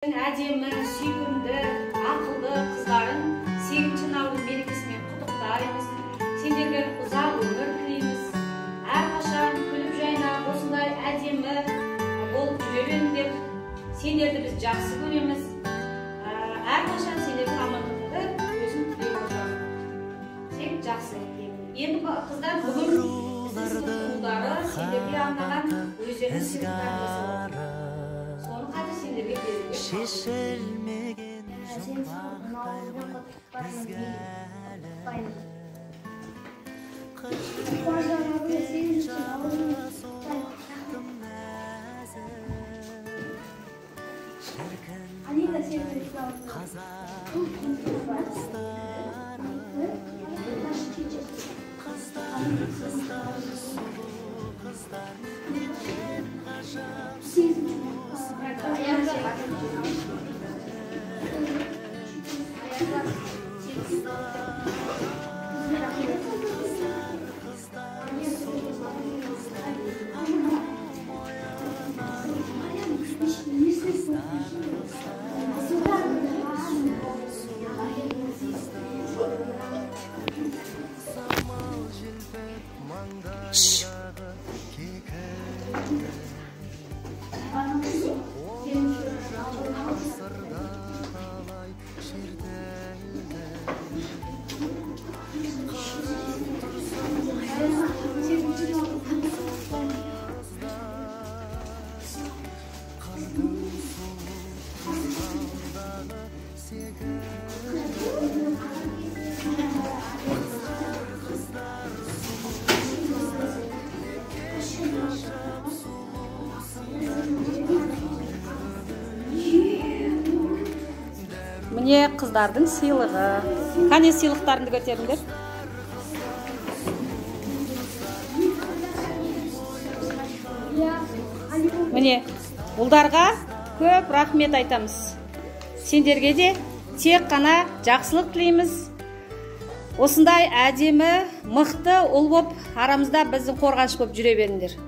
Әдемі, сүйкімді, ақылды қыздарын 8-ші наурыз мерекесімен құттықтаймыз. Сендерге ұзақ өмір тілейміз. Әрқашан күліп жайнап, осындай әдемі болып жүре беріңдер. Сендерді біз жақсы көреміз. Әрқашан сендердің амандығыңды өзім тілеп отырамын. Тек жақсылық тілеймін. Енді қыздар, бүгін сіздің ұлдары сендерге арнаған өздерінің сыйлықтарын соны қазір сендерге беруге шешілмеген жұмбақтай бізге әлі қажырген жарықтым нәзік шіркін қазақ қыздар сұлу қыздар неткен ғажап Міне қыздардың сыйлығы. Қане сыйлықтарыңды көтеріңдер. Міне ұлдарға көп рахмет айтамыз. Сендерге де тек қана жақсылық тілейміз. Осындай әдемі, мықты ұл боп, арамызда біздің қорғаныш боп жүре беріңдер.